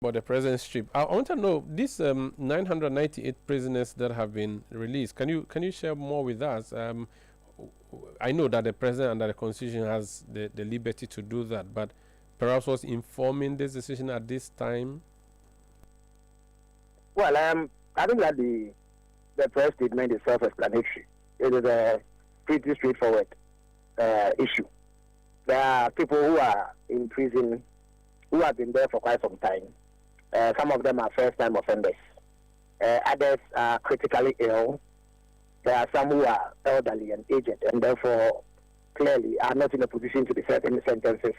about the present strip. I want to know these 998 prisoners that have been released. Can you share more with us? I know that the president under the constitution has the liberty to do that, but perhaps was informing this decision at this time. Well, I think that the press statement is self-explanatory. It is a pretty straightforward issue. There are people who are in prison who have been there for quite some time. Some of them are first-time offenders. Others are critically ill. There are some who are elderly and aged, and therefore clearly are not in a position to be serving sentences.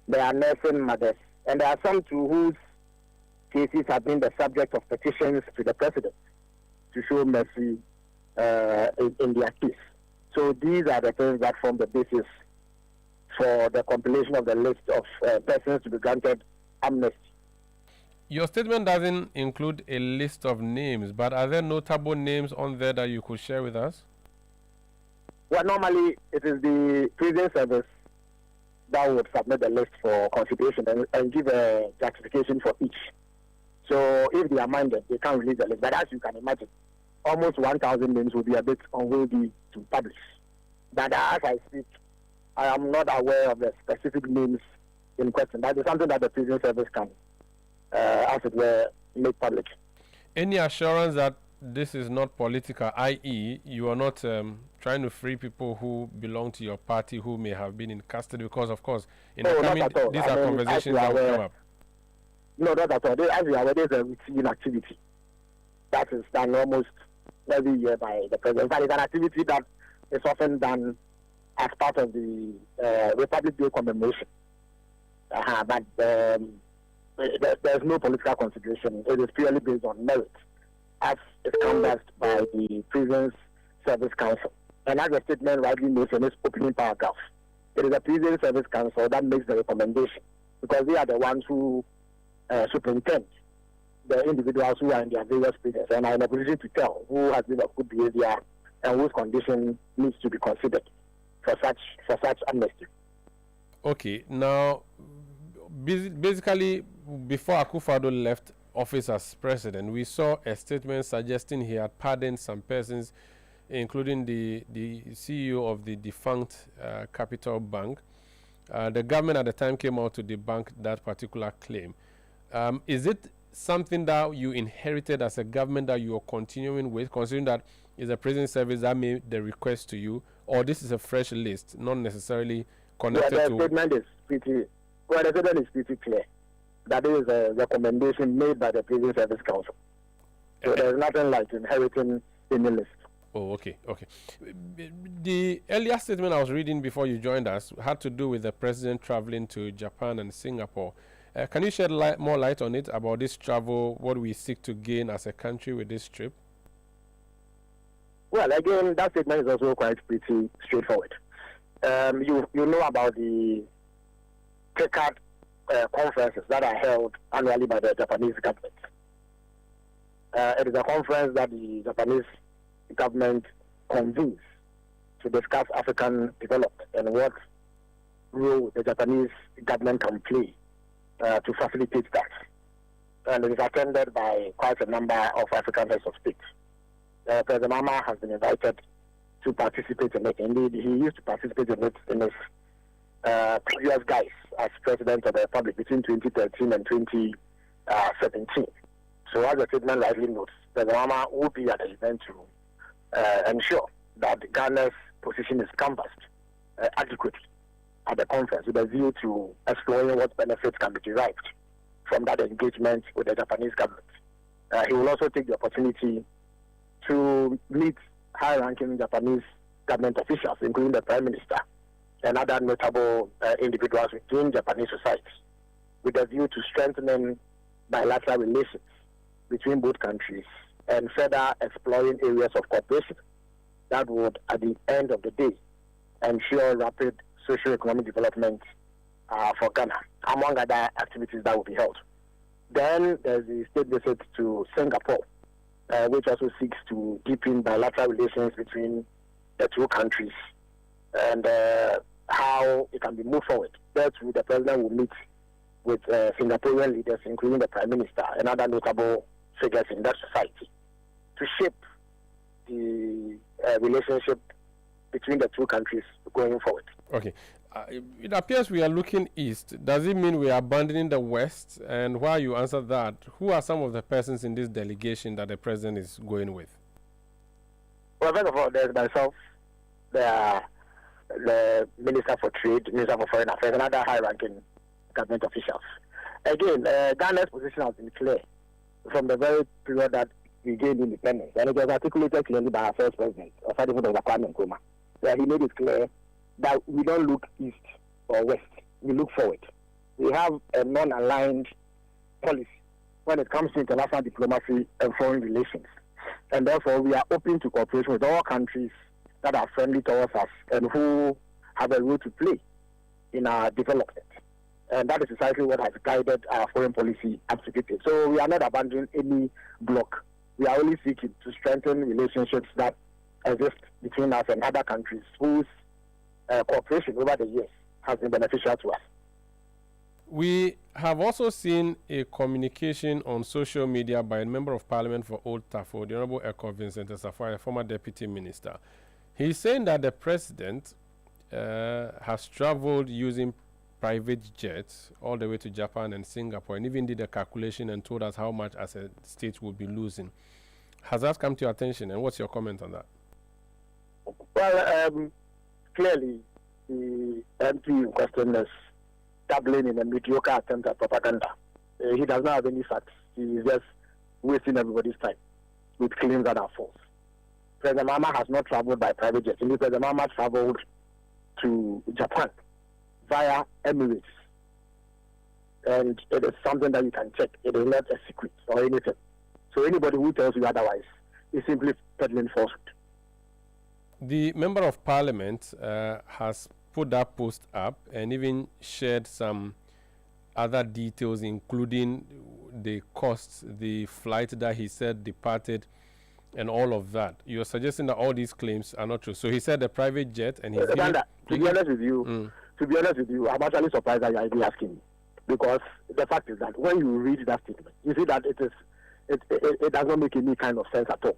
There are nursing mothers, and there are some too whose cases have been the subject of petitions to the president to show mercy in their case. So these are the things that form the basis for the compilation of the list of persons to be granted amnesty. Your statement doesn't include a list of names, but are there notable names on there that you could share with us? Well, normally it is the prison service that would submit the list for consideration and give a justification for each. So if they are minded, they can't release the list. But as you can imagine, almost 1,000 names will be a bit unwieldy to publish. But as I speak, I am not aware of the specific names in question. That is something that the prison service can, as it were, make public. Any assurance that this is not political, i.e., you are not trying to free people who belong to your party who may have been in custody? Because, of course, in the coming, these are conversations that will come up. No, not at all. As we are aware, there's a routine activity that is done almost every year by the president. But it's an activity that is often done as part of the Republic Day commemoration. But there's no political consideration. It is purely based on merit, as is canvassed by the Prisons Service Council. And as the statement rightly notes in its opening paragraph, it is the Prison Service Council that makes the recommendation, because they are the ones who superintend the individuals who are in their various prisons and are in a position to tell who has been of good behavior and whose condition needs to be considered for such amnesty. Okay, now basically before Akufo-Addo left office as president, we saw a statement suggesting he had pardoned some persons, including the CEO of the defunct Capital Bank. The government at the time came out to debunk that particular claim. Is it something that you inherited as a government that you are continuing with, considering that it's a prison service that made the request to you, or this is a fresh list, not necessarily connected to... The statement is pretty clear. That is a recommendation made by the Prison Service Council. So there's nothing like inheriting any list. Oh, okay. The earlier statement I was reading before you joined us had to do with the president traveling to Japan and Singapore. Can you shed more light on it, about this travel, what we seek to gain as a country with this trip? Well, again, that statement is also quite pretty straightforward. You know about the TECAD conferences that are held annually by the Japanese government. It is a conference that the Japanese government convenes to discuss African development and what role the Japanese government can play to facilitate that. And it is attended by quite a number of African heads of state. President Mama has been invited to participate in it. Indeed, he used to participate in it in his previous guise as President of the Republic between 2013 and 2017. So as the statement rightly notes, President Mama will be at the event to ensure that Ghana's position is canvassed adequately at the conference with a view to exploring what benefits can be derived from that engagement with the Japanese government. He will also take the opportunity to meet high-ranking Japanese government officials, including the Prime Minister and other notable individuals within Japanese society, with a view to strengthening bilateral relations between both countries and further exploring areas of cooperation that would, at the end of the day, ensure rapid socio-economic development for Ghana, among other activities that will be held. Then there's the state visit to Singapore, which also seeks to deepen bilateral relations between the two countries and how it can be moved forward. There too, the president will meet with Singaporean leaders, including the Prime Minister and other notable figures in that society, to shape the relationship between the two countries going forward. Okay. It appears we are looking east. Does it mean we are abandoning the West? And while you answer that, who are some of the persons in this delegation that the president is going with? Well, first of all, there's myself, the Minister for Trade, Minister for Foreign Affairs, and other high-ranking government officials. Again, Ghana's position has been clear from the very period that we gained independence, and it was articulated clearly by our first president, Kwakye, where he made it clear that we don't look east or west, we look forward. We have a non-aligned policy when it comes to international diplomacy and foreign relations, and therefore we are open to cooperation with all countries that are friendly towards us and who have a role to play in our development. And that is precisely what has guided our foreign policy up to date. So we are not abandoning any bloc. We are only seeking to strengthen relationships that exist between us and other countries whose cooperation over the years has been beneficial to us. We have also seen a communication on social media by a member of parliament for Old Tafo, the Honorable Eko Vincent Safari, former deputy minister. He's saying that the president has traveled using private jets all the way to Japan and Singapore, and even did a calculation and told us how much as a state will be losing. Has that come to your attention, and what's your comment on that? Well, clearly, the MP in question is dabbling in a mediocre attempt at propaganda. He does not have any facts. He is just wasting everybody's time with claims that are false. President Mahama has not traveled by private jet. President Mahama traveled to Japan via Emirates. And it is something that you can check. It is not a secret or anything. So anybody who tells you otherwise is simply peddling falsehood. The member of parliament has put that post up and even shared some other details, including the costs, the flight that he said departed, and all of that. You're suggesting that all these claims are not true. So he said the private jet, and he's to be honest with you, I'm actually surprised that you're even asking me, because the fact is that when you read that statement, you see that it does not make any kind of sense at all.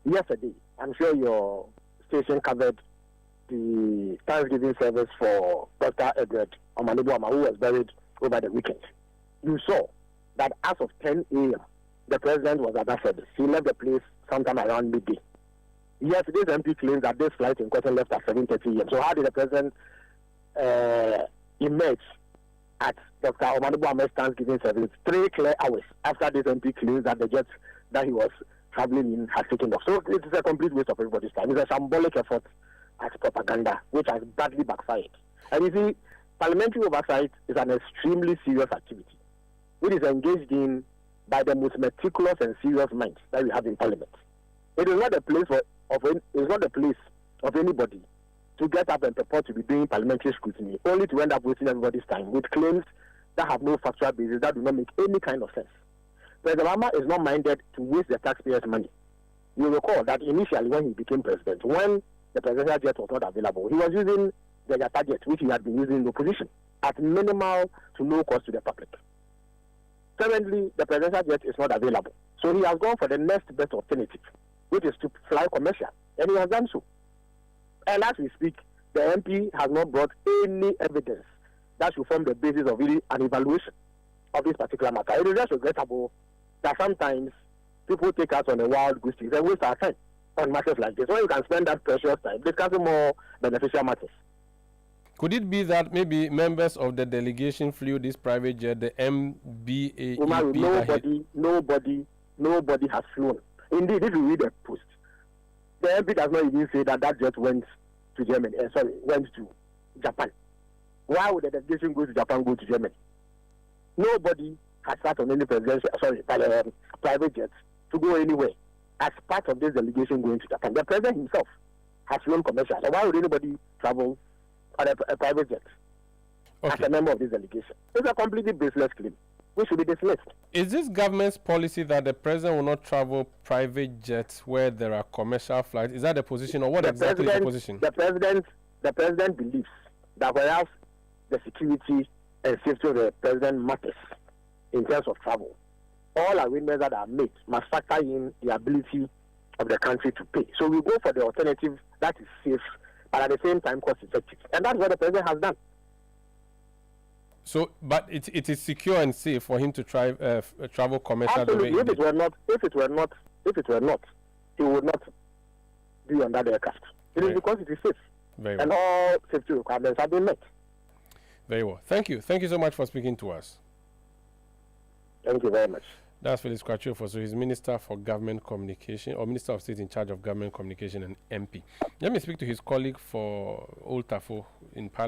Yesterday, I'm sure your station covered the Thanksgiving service for Dr. Edward Omanebuama, who was buried over the weekend. You saw that as of 10 a.m., the president was at that service. He left the place sometime around midday. Yesterday's MP claims that this flight in question left at 7:30 a.m. So how did the president emerge at Dr. Omanebuama's Thanksgiving service 3 clear hours after this MP claims that the jet that he was traveling in has taken off? So it is a complete waste of everybody's time. It's a symbolic effort at propaganda, which has badly backfired. And you see, parliamentary oversight is an extremely serious activity. It is engaged in by the most meticulous and serious minds that we have in parliament. It is not a place of anybody to get up and purport to be doing parliamentary scrutiny, only to end up wasting everybody's time with claims that have no factual basis, that do not make any kind of sense. President Mahama is not minded to waste the taxpayers' money. You recall that initially when he became president, when the presidential jet was not available, he was using the Yata jet, which he had been using in opposition, at minimal to no cost to the public. Currently, the presidential jet is not available. So he has gone for the next best alternative, which is to fly commercial. And he has done so. And as we speak, the MP has not brought any evidence that should form the basis of really an evaluation of this particular matter. It is just regrettable that sometimes people take us on a wild goose chase and waste our time on matters like this, when you can spend that precious time discussing more beneficial matters. Could it be that maybe members of the delegation flew this private jet, the MBAEP? Nobody has flown. Indeed, if you read the post, the MP does not even say that jet went to Germany. Went to Japan. Why would the delegation go to Japan, go to Germany? Nobody has sat on any private jet to go anywhere as part of this delegation going to Japan. The president himself has flown commercial. So why would anybody travel on a private jet as a member of this delegation? It's a completely baseless claim, which should be dismissed. Is this government's policy that the president will not travel private jets where there are commercial flights? Is that the position, or what exactly is the position? The president believes that whereas the security and safety of the president matters in terms of travel, all arrangements that are made must factor in the ability of the country to pay. So we go for the alternative that is safe, but at the same time cost effective. And that's what the president has done. So, but it is secure and safe for him to travel commercial. Absolutely. If it were not, he would not be on that aircraft. It is because it is safe. Very and well. all safety requirements have been met. Very well. Thank you. Thank you so much for speaking to us. Thank you very much. That's Felix Kwakye Ofosu. He's Minister for Government Communication, or Minister of State in charge of Government Communication and MP. Let me speak to his colleague for Old Tafo in Parliament.